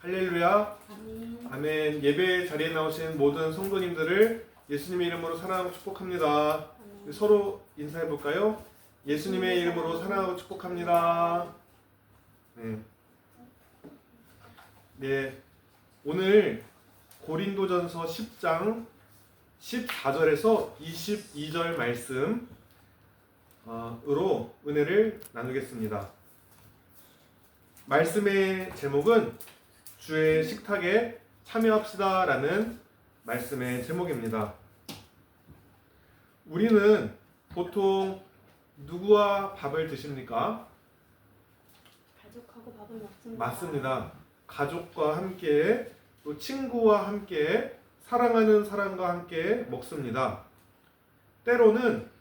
할렐루야. 아멘. 아멘. 예배 자리에 나오신 모든 성도님들을 예수님의 이름으로 사랑하고 축복합니다. 아멘. 서로 인사해 볼까요? 예수님의 이름으로 사랑하고 축복합니다. 네. 네. 오늘 고린도전서 10장 14절에서 22절 말씀으로 은혜를 나누겠습니다. 말씀의 제목은 주의 식탁에 참여합시다 라는 말씀의 제목입니다. 우리는 보통 누구와 밥을 드십니까? 가족하고 밥을 먹습니다. 맞습니다. 가족과 함께 또 친구와 함께 사랑하는 사람과 함께 먹습니다. 때로는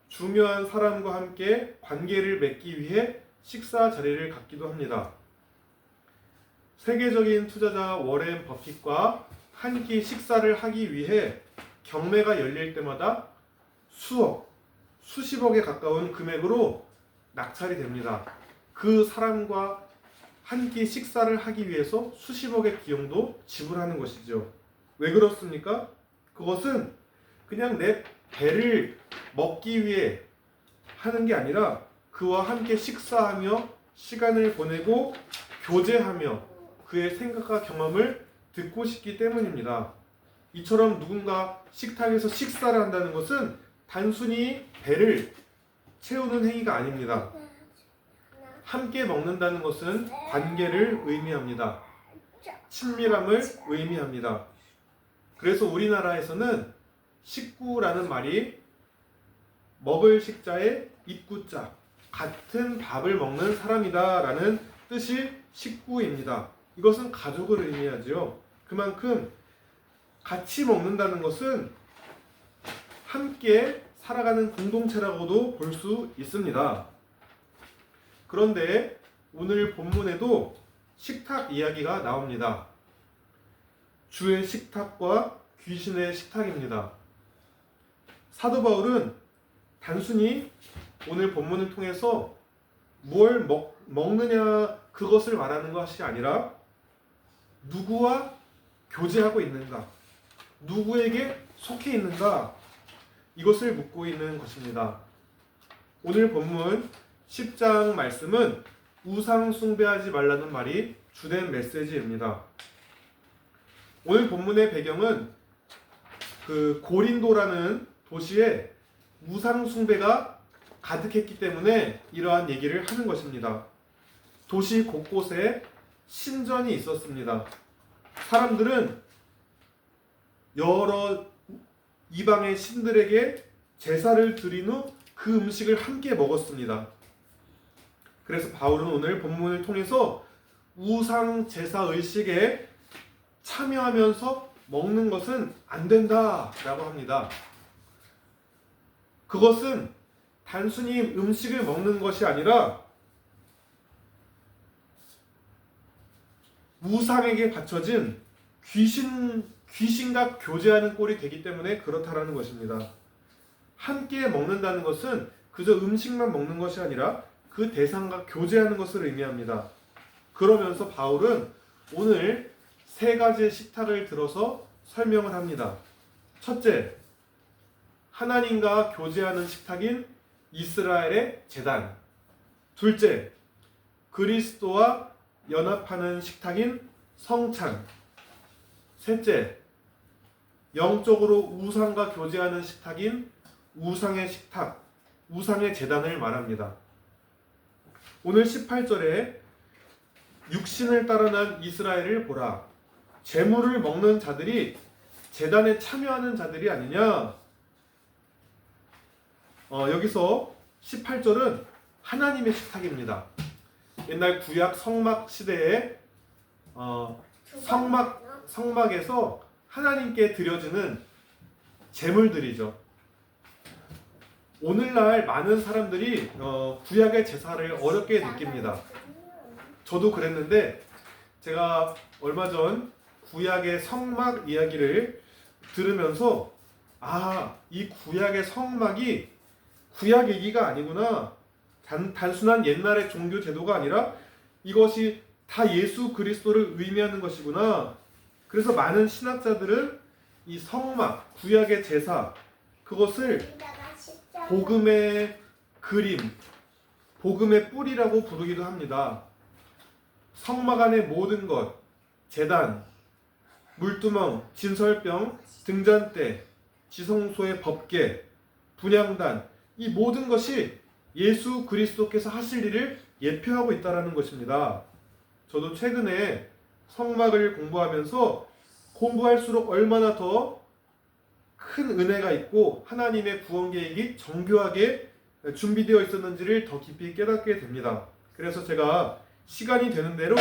중요한 사람과 함께 관계를 맺기 위해 식사 자리를 갖기도 합니다. 세계적인 투자자 워렌 버핏과 한 끼 식사를 하기 위해 경매가 열릴 때마다 수억, 수십억에 가까운 금액으로 낙찰이 됩니다. 그 사람과 한 끼 식사를 하기 위해서 수십억의 비용도 지불하는 것이죠. 왜 그렇습니까? 그것은 그냥 내 배를 먹기 위해 하는 게 아니라 그와 함께 식사하며 시간을 보내고 교제하며 그의 생각과 경험을 듣고 싶기 때문입니다. 이처럼 누군가 식탁에서 식사를 한다는 것은 단순히 배를 채우는 행위가 아닙니다. 함께 먹는다는 것은 관계를 의미합니다. 친밀함을 의미합니다. 그래서 우리나라에서는 식구라는 말이 먹을 식자의 입구자, 같은 밥을 먹는 사람이다 라는 뜻이 식구입니다. 이것은 가족을 의미하죠. 그만큼 같이 먹는다는 것은 함께 살아가는 공동체라고도 볼 수 있습니다. 그런데 오늘 본문에도 식탁 이야기가 나옵니다. 주의 식탁과 귀신의 식탁입니다. 사도 바울은 단순히 오늘 본문을 통해서 뭘 먹느냐 그것을 말하는 것이 아니라 누구와 교제하고 있는가, 누구에게 속해 있는가, 이것을 묻고 있는 것입니다. 오늘 본문 10장 말씀은 우상 숭배하지 말라는 말이 주된 메시지입니다. 오늘 본문의 배경은 그 고린도라는 도시에 우상 숭배가 가득했기 때문에 이러한 얘기를 하는 것입니다. 도시 곳곳에 신전이 있었습니다. 사람들은 여러 이방의 신들에게 제사를 드린 후 그 음식을 함께 먹었습니다. 그래서 바울은 오늘 본문을 통해서 우상 제사 의식에 참여하면서 먹는 것은 안 된다라고 합니다. 그것은 단순히 음식을 먹는 것이 아니라 우상에게 바쳐진 귀신과 교제하는 꼴이 되기 때문에 그렇다라는 것입니다. 함께 먹는다는 것은 그저 음식만 먹는 것이 아니라 그 대상과 교제하는 것을 의미합니다. 그러면서 바울은 오늘 세 가지의 식탁을 들어서 설명을 합니다. 첫째, 하나님과 교제하는 식탁인 이스라엘의 제단. 둘째, 그리스도와 연합하는 식탁인 성찬. 셋째, 영적으로 우상과 교제하는 식탁인 우상의 식탁, 우상의 제단을 말합니다. 오늘 18절에 육신을 따라 난 이스라엘을 보라. 제물을 먹는 자들이 제단에 참여하는 자들이 아니냐. 여기서 18절은 하나님의 식탁입니다. 옛날 구약 성막 시대에 성막에서 하나님께 드려지는 제물들이죠. 오늘날 많은 사람들이 구약의 제사를 어렵게 느낍니다. 저도 그랬는데 제가 얼마 전 구약의 성막 이야기를 들으면서 이 구약의 성막이 구약 얘기가 아니구나. 단순한 옛날의 종교 제도가 아니라 이것이 다 예수 그리스도를 의미하는 것이구나. 그래서 많은 신학자들은 이 성막, 구약의 제사, 그것을 복음의 그림, 복음의 뿌리라고 부르기도 합니다. 성막 안의 모든 것, 제단, 물두멍, 진설병, 등잔대, 지성소의 법궤, 분향단, 이 모든 것이 예수 그리스도께서 하실 일을 예표하고 있다는 것입니다. 저도 최근에 성막을 공부하면서 공부할수록 얼마나 더 큰 은혜가 있고 하나님의 구원 계획이 정교하게 준비되어 있었는지를 더 깊이 깨닫게 됩니다. 그래서 제가 시간이 되는 대로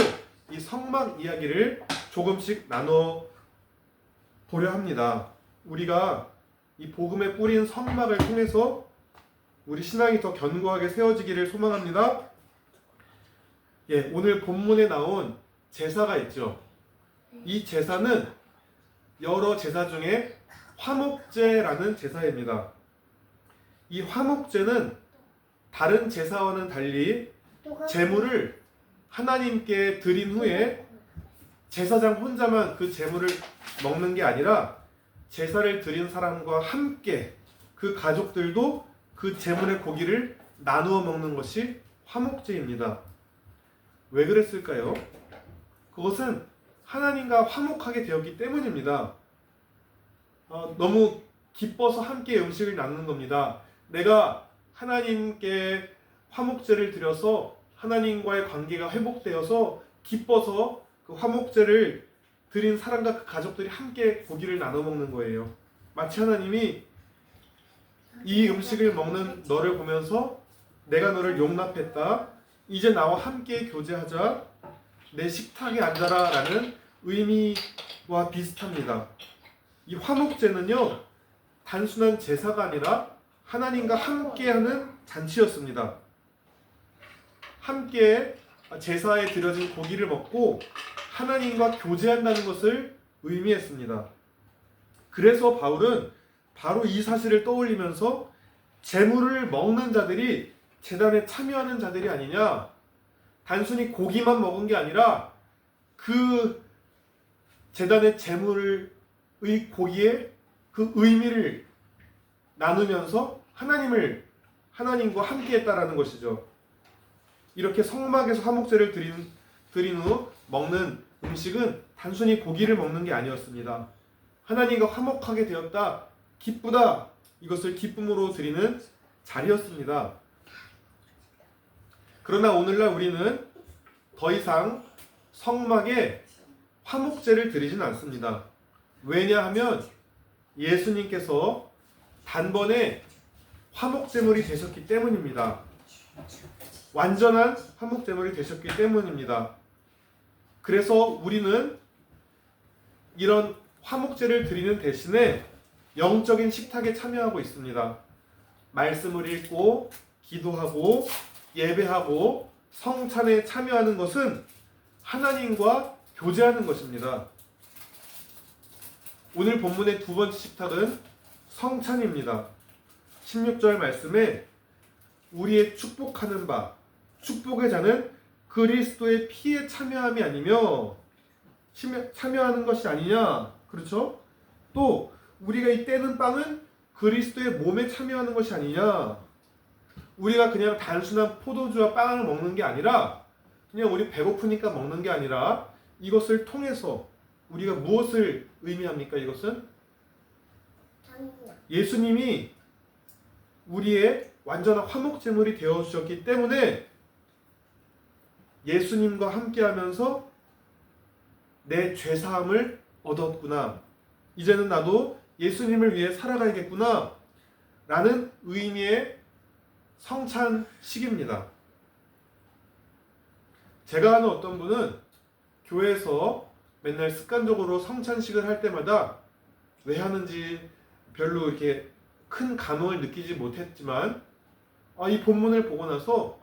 이 성막 이야기를 조금씩 나눠 보려 합니다. 우리가 이 복음에 뿌린 성막을 통해서 우리 신앙이 더 견고하게 세워지기를 소망합니다. 예, 오늘 본문에 나온 제사가 있죠. 이 제사는 여러 제사 중에 화목제라는 제사입니다. 이 화목제는 다른 제사와는 달리 제물을 하나님께 드린 후에 제사장 혼자만 그 제물을 먹는 게 아니라 제사를 드린 사람과 함께 그 가족들도 그 제물의 고기를 나누어 먹는 것이 화목제입니다. 왜 그랬을까요? 그것은 하나님과 화목하게 되었기 때문입니다. 너무 기뻐서 함께 음식을 나누는 겁니다. 내가 하나님께 화목제를 드려서 하나님과의 관계가 회복되어서 기뻐서 그 화목제를 드린 사람과 그 가족들이 함께 고기를 나눠 먹는 거예요. 마치 하나님이 이 음식을 먹는 너를 보면서 내가 너를 용납했다. 이제 나와 함께 교제하자. 내 식탁에 앉아라 라는 의미와 비슷합니다. 이 화목제는요, 단순한 제사가 아니라 하나님과 함께하는 잔치였습니다. 함께 제사에 드려진 고기를 먹고 하나님과 교제한다는 것을 의미했습니다. 그래서 바울은 바로 이 사실을 떠올리면서 제물을 먹는 자들이 제단에 참여하는 자들이 아니냐, 단순히 고기만 먹은 게 아니라 그 제단의 제물의 고기의 그 의미를 나누면서 하나님과 함께 했다라는 것이죠. 이렇게 성막에서 화목제를 드린 후 먹는 음식은 단순히 고기를 먹는 게 아니었습니다. 하나님과 화목하게 되었다, 기쁘다, 이것을 기쁨으로 드리는 자리였습니다. 그러나 오늘날 우리는 더 이상 성막에 화목제를 드리진 않습니다. 왜냐하면 예수님께서 단번에 화목제물이 되셨기 때문입니다. 완전한 화목제물이 되셨기 때문입니다. 그래서 우리는 이런 화목제를 드리는 대신에 영적인 식탁에 참여하고 있습니다. 말씀을 읽고 기도하고 예배하고 성찬에 참여하는 것은 하나님과 교제하는 것입니다. 오늘 본문의 두 번째 식탁은 성찬입니다. 16절 말씀에 우리의 축복하는 바, 축복의 자는 그리스도의 피에 참여함이 아니며 참여하는 것이 아니냐. 그렇죠? 또 우리가 이 떼는 빵은 그리스도의 몸에 참여하는 것이 아니냐. 우리가 그냥 단순한 포도주와 빵을 먹는 게 아니라 그냥 우리 배고프니까 먹는 게 아니라 이것을 통해서 우리가 무엇을 의미합니까? 이것은 예수님이 우리의 완전한 화목제물이 되어주셨기 때문에 예수님과 함께하면서 내 죄사함을 얻었구나, 이제는 나도 예수님을 위해 살아가야겠구나 라는 의미의 성찬식입니다. 제가 아는 어떤 분은 교회에서 맨날 습관적으로 성찬식을 할 때마다 왜 하는지 별로 이렇게 큰 감흥을 느끼지 못했지만 이 본문을 보고 나서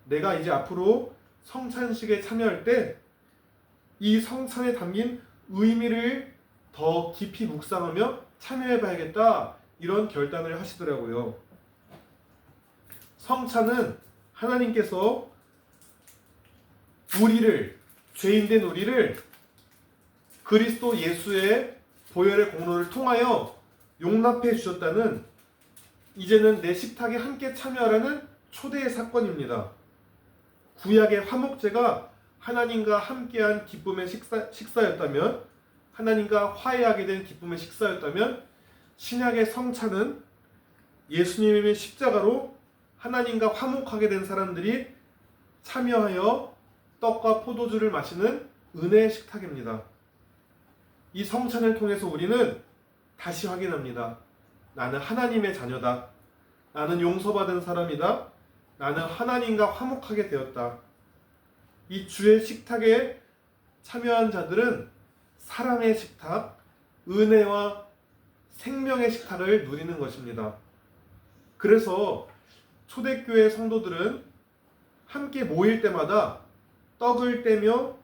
내가 이제 앞으로 성찬식에 참여할 때 이 성찬에 담긴 의미를 더 깊이 묵상하며 참여해봐야겠다, 이런 결단을 하시더라고요. 성찬은 하나님께서 우리를, 죄인된 우리를 그리스도 예수의 보혈의 공로를 통하여 용납해 주셨다는, 이제는 내 식탁에 함께 참여하라는 초대의 사건입니다. 구약의 화목제가 하나님과 함께한 기쁨의 식사였다면, 하나님과 화해하게 된 기쁨의 식사였다면, 신약의 성찬은 예수님의 십자가로 하나님과 화목하게 된 사람들이 참여하여 떡과 포도주를 마시는 은혜의 식탁입니다. 이 성찬을 통해서 우리는 다시 확인합니다. 나는 하나님의 자녀다. 나는 용서받은 사람이다. 나는 하나님과 화목하게 되었다. 이 주의 식탁에 참여한 자들은 사랑의 식탁, 은혜와 생명의 식탁을 누리는 것입니다. 그래서 초대교회 성도들은 함께 모일 때마다 떡을 떼며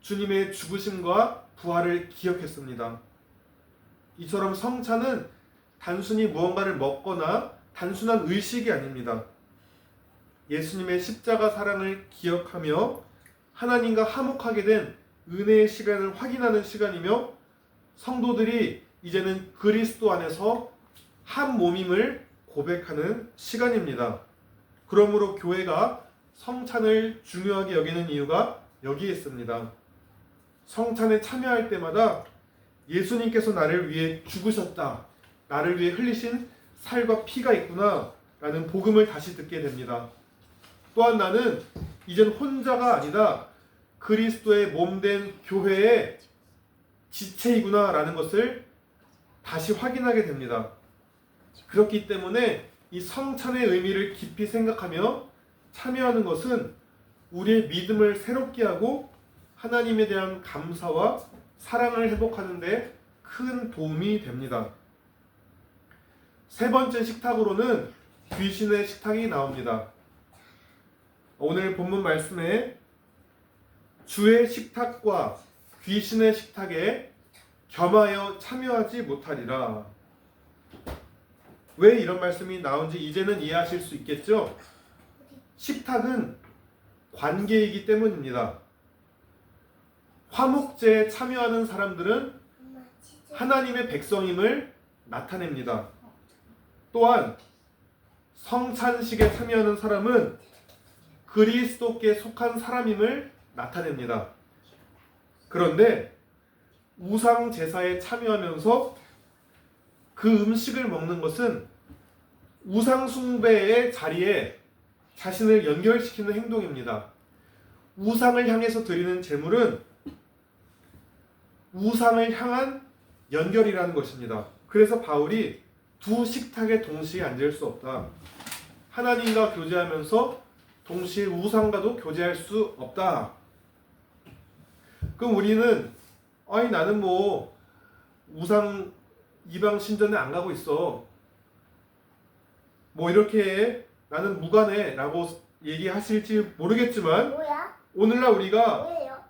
주님의 죽으심과 부활을 기억했습니다. 이처럼 성찬은 단순히 무언가를 먹거나 단순한 의식이 아닙니다. 예수님의 십자가 사랑을 기억하며 하나님과 화목하게 된 은혜의 시간을 확인하는 시간이며, 성도들이 이제는 그리스도 안에서 한 몸임을 고백하는 시간입니다. 그러므로 교회가 성찬을 중요하게 여기는 이유가 여기에 있습니다. 성찬에 참여할 때마다 예수님께서 나를 위해 죽으셨다, 나를 위해 흘리신 살과 피가 있구나 라는 복음을 다시 듣게 됩니다. 또한 나는 이젠 혼자가 아니다, 그리스도의 몸된 교회의 지체이구나 라는 것을 다시 확인하게 됩니다. 그렇기 때문에 이 성찬의 의미를 깊이 생각하며 참여하는 것은 우리의 믿음을 새롭게 하고 하나님에 대한 감사와 사랑을 회복하는 데 큰 도움이 됩니다. 세 번째 식탁으로는 귀신의 식탁이 나옵니다. 오늘 본문 말씀에 주의 식탁과 귀신의 식탁에 겸하여 참여하지 못하리라. 왜 이런 말씀이 나온지 이제는 이해하실 수 있겠죠? 식탁은 관계이기 때문입니다. 화목제에 참여하는 사람들은 하나님의 백성임을 나타냅니다. 또한 성찬식에 참여하는 사람은 그리스도께 속한 사람임을 나타냅니다. 그런데 우상 제사에 참여하면서 그 음식을 먹는 것은 우상 숭배의 자리에 자신을 연결시키는 행동입니다. 우상을 향해서 드리는 제물은 우상을 향한 연결이라는 것입니다. 그래서 바울이 두 식탁에 동시에 앉을 수 없다. 하나님과 교제하면서 동시에 우상과도 교제할 수 없다. 그럼 우리는 나는 뭐 우상 이방 신전에 안 가고 있어, 뭐 이렇게 나는 무관해 라고 얘기하실지 모르겠지만, 뭐야? 오늘날 우리가 뭐예요?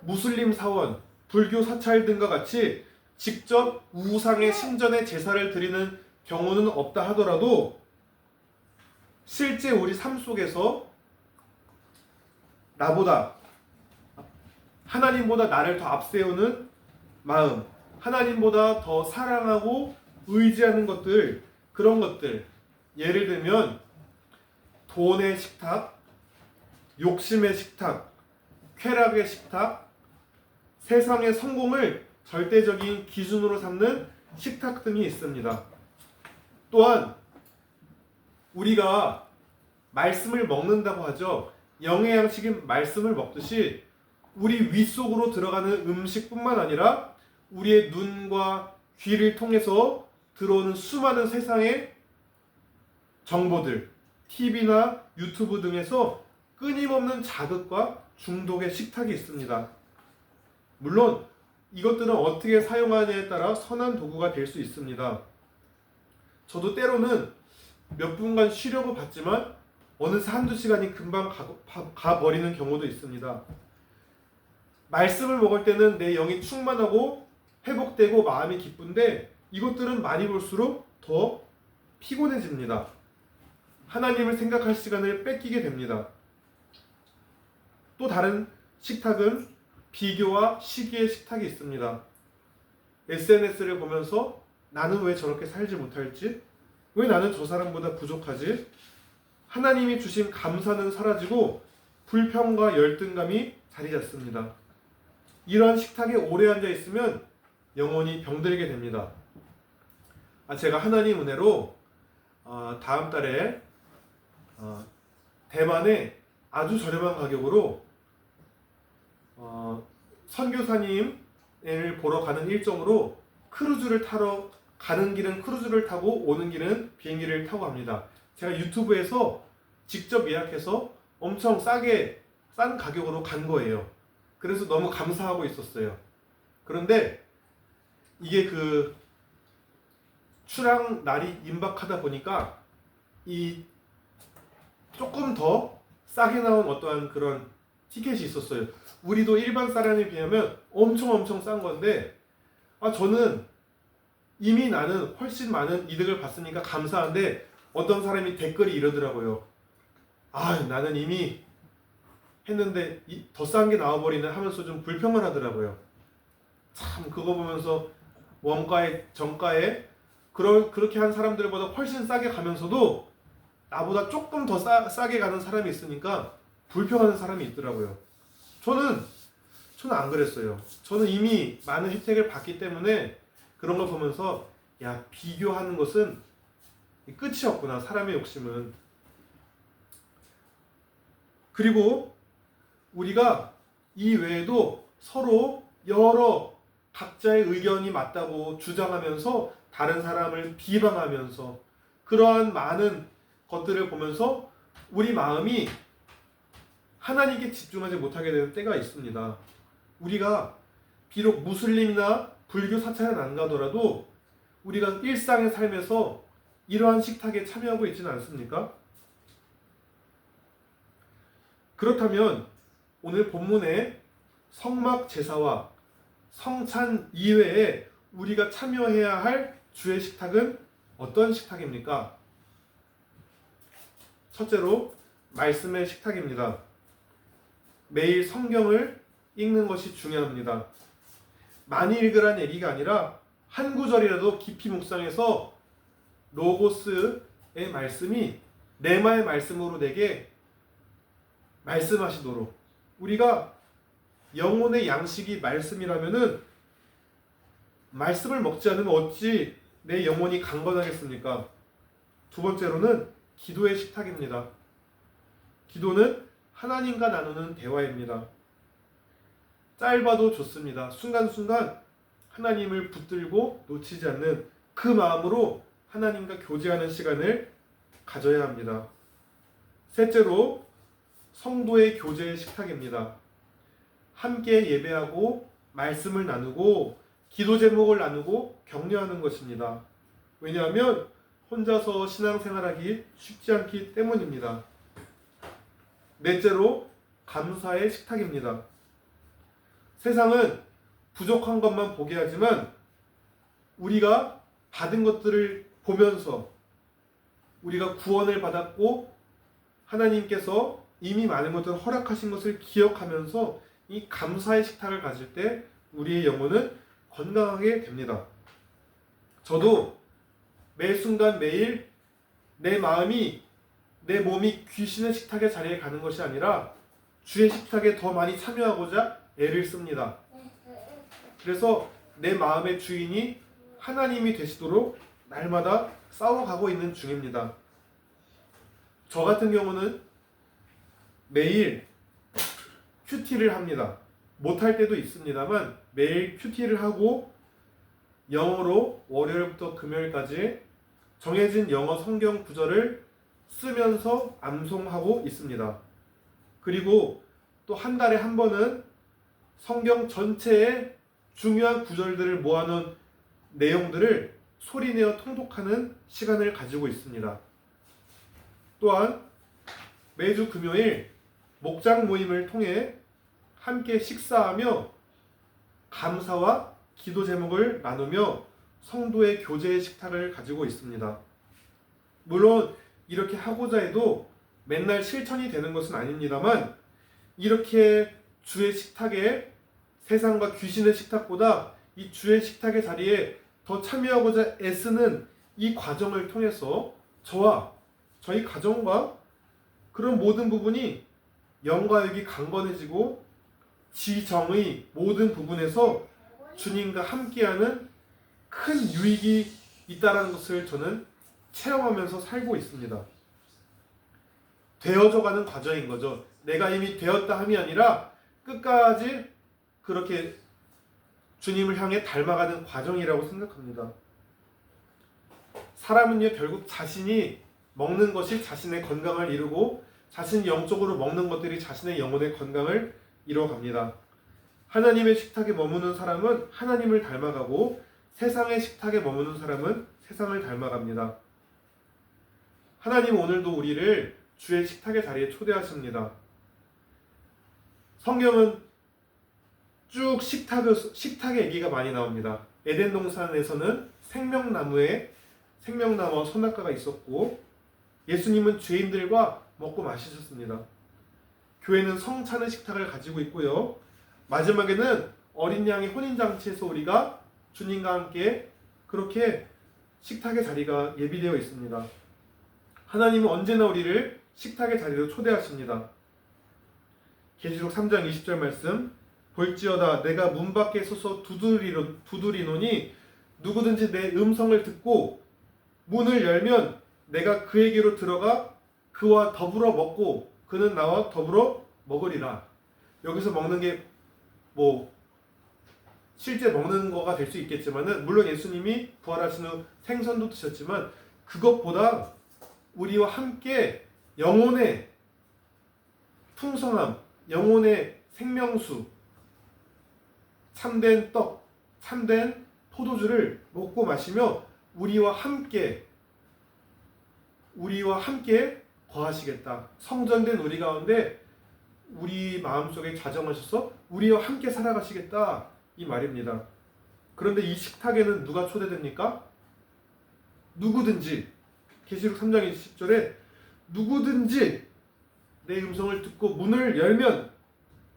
무슬림 사원, 불교 사찰 등과 같이 직접 우상의 신전에 제사를 드리는 경우는 없다 하더라도 실제 우리 삶 속에서 나보다, 하나님보다 나를 더 앞세우는 마음, 하나님보다 더 사랑하고 의지하는 것들, 그런 것들, 예를 들면 돈의 식탁, 욕심의 식탁, 쾌락의 식탁, 세상의 성공을 절대적인 기준으로 삼는 식탁 등이 있습니다. 또한 우리가 말씀을 먹는다고 하죠. 영의 양식인 말씀을 먹듯이 우리 위 속으로 들어가는 음식뿐만 아니라 우리의 눈과 귀를 통해서 들어오는 수많은 세상의 정보들, TV나 유튜브 등에서 끊임없는 자극과 중독의 식탁이 있습니다. 물론 이것들은 어떻게 사용하느냐에 따라 선한 도구가 될 수 있습니다. 저도 때로는 몇 분간 쉬려고 봤지만 어느새 한두 시간이 금방 가버리는 경우도 있습니다. 말씀을 먹을 때는 내 영이 충만하고 회복되고 마음이 기쁜데, 이것들은 많이 볼수록 더 피곤해집니다. 하나님을 생각할 시간을 뺏기게 됩니다. 또 다른 식탁은 비교와 시기의 식탁이 있습니다. SNS를 보면서 나는 왜 저렇게 살지 못할지? 왜 나는 저 사람보다 부족하지? 하나님이 주신 감사는 사라지고 불평과 열등감이 자리 잡습니다. 이러한 식탁에 오래 앉아 있으면 영혼이 병들게 됩니다. 제가 하나님 은혜로 다음 달에 대만에 아주 저렴한 가격으로 선교사님을 보러 가는 일정으로 크루즈를 타러 가는 길은 크루즈를 타고 오는 길은 비행기를 타고 갑니다. 제가 유튜브에서 직접 예약해서 엄청 싼 가격으로 간 거예요. 그래서 너무 감사하고 있었어요. 그런데 이게 그 출항 날이 임박하다 보니까 이 조금 더 싸게 나온 어떠한 그런 티켓이 있었어요. 우리도 일반 사람에 비하면 엄청 싼 건데 저는 이미 나는 훨씬 많은 이득을 봤으니까 감사한데 어떤 사람이 댓글이 이러더라고요. 나는 이미 했는데 더 싼 게 나와버리네 하면서 좀 불평을 하더라고요. 참 그거 보면서 원가에 정가에 그렇게 한 사람들보다 훨씬 싸게 가면서도 나보다 조금 더 싸게 가는 사람이 있으니까 불평하는 사람이 있더라고요. 저는 안 그랬어요. 저는 이미 많은 혜택을 받기 때문에 그런 걸 보면서 비교하는 것은 끝이 없구나, 사람의 욕심은. 그리고 우리가 이 외에도 서로 여러 각자의 의견이 맞다고 주장하면서 다른 사람을 비방하면서 그러한 많은 것들을 보면서 우리 마음이 하나님께 집중하지 못하게 되는 때가 있습니다. 우리가 비록 무슬림이나 불교 사찰은 안 가더라도 우리가 일상의 삶에서 이러한 식탁에 참여하고 있지는 않습니까? 그렇다면 오늘 본문의 성막 제사와 성찬 이외에 우리가 참여해야 할 주의 식탁은 어떤 식탁입니까? 첫째로 말씀의 식탁입니다. 매일 성경을 읽는 것이 중요합니다. 많이 읽으란 얘기가 아니라 한 구절이라도 깊이 묵상해서 로고스의 말씀이 레마의 말씀으로 내게 말씀하시도록, 우리가 영혼의 양식이 말씀이라면은 말씀을 먹지 않으면 어찌 내 영혼이 강건하겠습니까? 두 번째로는 기도의 식탁입니다. 기도는 하나님과 나누는 대화입니다. 짧아도 좋습니다. 순간순간 하나님을 붙들고 놓치지 않는 그 마음으로 하나님과 교제하는 시간을 가져야 합니다. 셋째로 성도의 교제의 식탁입니다. 함께 예배하고 말씀을 나누고 기도 제목을 나누고 격려하는 것입니다. 왜냐하면 혼자서 신앙생활하기 쉽지 않기 때문입니다. 넷째로 감사의 식탁입니다. 세상은 부족한 것만 보게 하지만 우리가 받은 것들을 보면서 우리가 구원을 받았고 하나님께서 이미 많은 것들을 허락하신 것을 기억하면서 이 감사의 식탁을 가질 때 우리의 영혼은 건강하게 됩니다. 저도 매 순간 매일 내 마음이, 내 몸이 귀신의 식탁의 자리에 가는 것이 아니라 주의 식탁에 더 많이 참여하고자 애를 씁니다. 그래서 내 마음의 주인이 하나님이 되시도록 날마다 싸워가고 있는 중입니다. 저 같은 경우는 매일 큐티를 합니다. 못할 때도 있습니다만 매일 큐티를 하고 영어로 월요일부터 금요일까지 정해진 영어 성경 구절을 쓰면서 암송하고 있습니다. 그리고 또 한 달에 한 번은 성경 전체의 중요한 구절들을 모아놓은 내용들을 소리내어 통독하는 시간을 가지고 있습니다. 또한 매주 금요일 목장 모임을 통해 함께 식사하며 감사와 기도 제목을 나누며 성도의 교제의 식탁을 가지고 있습니다. 물론 이렇게 하고자 해도 맨날 실천이 되는 것은 아닙니다만 이렇게 주의 식탁에 세상과 귀신의 식탁보다 이 주의 식탁의 자리에 더 참여하고자 애쓰는 이 과정을 통해서 저와 저희 가정과 그런 모든 부분이 영과 육이 강건해지고 지정의 모든 부분에서 주님과 함께하는 큰 유익이 있다는 것을 저는 체험하면서 살고 있습니다. 되어져가는 과정인 거죠. 내가 이미 되었다 함이 아니라 끝까지 그렇게 주님을 향해 닮아가는 과정이라고 생각합니다. 사람은요, 결국 자신이 먹는 것이 자신의 건강을 이루고 자신이 영적으로 먹는 것들이 자신의 영혼의 건강을 이뤄갑니다. 하나님의 식탁에 머무는 사람은 하나님을 닮아가고 세상의 식탁에 머무는 사람은 세상을 닮아갑니다. 하나님 오늘도 우리를 주의 식탁의 자리에 초대하십니다. 성경은 쭉 식탁의 얘기가 많이 나옵니다. 에덴 동산에서는 생명나무와 선악과가 있었고 예수님은 죄인들과 먹고 마시셨습니다. 교회는 성찬의 식탁을 가지고 있고요. 마지막에는 어린 양의 혼인잔치에서 우리가 주님과 함께 그렇게 식탁의 자리가 예비되어 있습니다. 하나님은 언제나 우리를 식탁의 자리로 초대하십니다. 계시록 3장 20절 말씀, 볼지어다 내가 문 밖에 서서 두드리노니 누구든지 내 음성을 듣고 문을 열면 내가 그에게로 들어가 그와 더불어 먹고 그는 나와 더불어 먹으리라. 여기서 먹는 게 실제 먹는 거가 될 수 있겠지만은 물론 예수님이 부활하신 후 생선도 드셨지만 그것보다 우리와 함께 영혼의 풍성함, 영혼의 생명수, 참된 떡, 참된 포도주를 먹고 마시며 우리와 함께 거하시겠다. 성전된 우리 가운데 우리 마음속에 자정하셔서 우리와 함께 살아가시겠다 이 말입니다. 그런데 이 식탁에는 누가 초대됩니까? 누구든지 계시록 3장 20절에 누구든지 내 음성을 듣고 문을 열면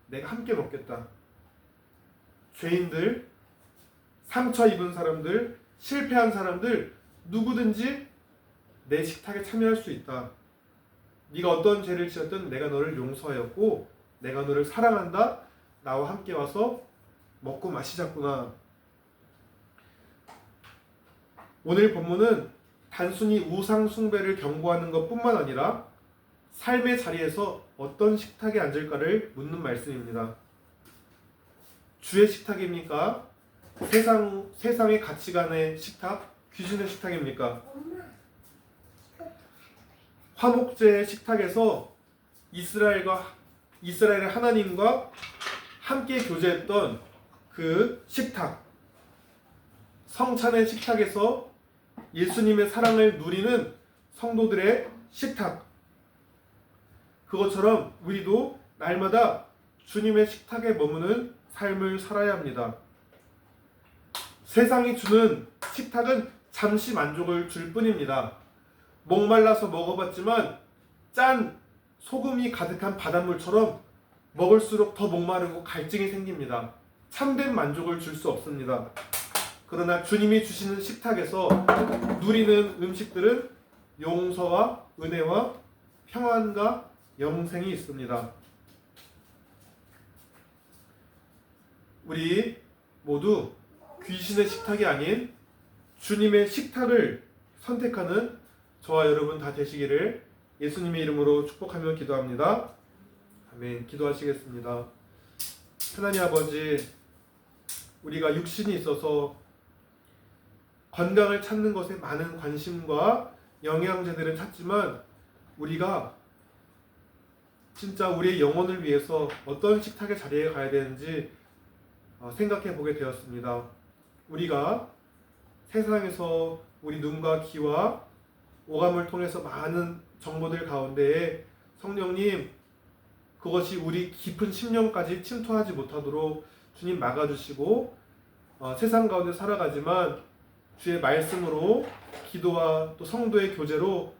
내가 함께 먹겠다. 죄인들, 상처 입은 사람들, 실패한 사람들 누구든지 내 식탁에 참여할 수 있다. 네가 어떤 죄를 지었든 내가 너를 용서하였고 내가 너를 사랑한다. 나와 함께 와서 먹고 마시자꾸나. 오늘 본문은 단순히 우상 숭배를 경고하는 것뿐만 아니라 삶의 자리에서 어떤 식탁에 앉을까를 묻는 말씀입니다. 주의 식탁입니까? 세상의 가치관의 식탁? 귀신의 식탁입니까? 화목제의 식탁에서 이스라엘의 하나님과 함께 교제했던 그 식탁, 성찬의 식탁에서 예수님의 사랑을 누리는 성도들의 식탁, 그것처럼 우리도 날마다 주님의 식탁에 머무는 삶을 살아야 합니다. 세상이 주는 식탁은 잠시 만족을 줄 뿐입니다. 목말라서 먹어봤지만 짠 소금이 가득한 바닷물처럼 먹을수록 더 목마르고 갈증이 생깁니다. 참된 만족을 줄 수 없습니다. 그러나 주님이 주시는 식탁에서 누리는 음식들은 용서와 은혜와 평안과 영생이 있습니다. 우리 모두 귀신의 식탁이 아닌 주님의 식탁을 선택하는 저와 여러분 다 되시기를 예수님의 이름으로 축복하며 기도합니다. 아멘. 기도하시겠습니다. 하나님 아버지, 우리가 육신이 있어서 건강을 찾는 것에 많은 관심과 영양제들을 찾지만 우리가 진짜 우리의 영혼을 위해서 어떤 식탁의 자리에 가야 되는지 생각해 보게 되었습니다. 우리가 세상에서 우리 눈과 귀와 오감을 통해서 많은 정보들 가운데에 성령님, 그것이 우리 깊은 심령까지 침투하지 못하도록 주님 막아주시고 세상 가운데 살아가지만 주의 말씀으로 기도와 또 성도의 교제로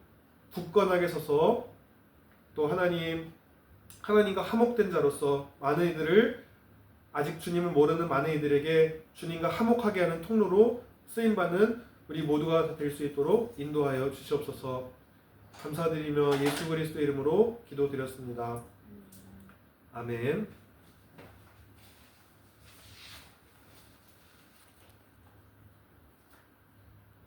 굳건하게 서서 또 하나님 하나님과 화목된 자로서 많은 이들을 아직 주님을 모르는 많은 이들에게 주님과 화목하게 하는 통로로 쓰임받는 우리 모두가 될 수 있도록 인도하여 주시옵소서. 감사드리며 예수 그리스도 이름으로 기도드렸습니다. 아멘.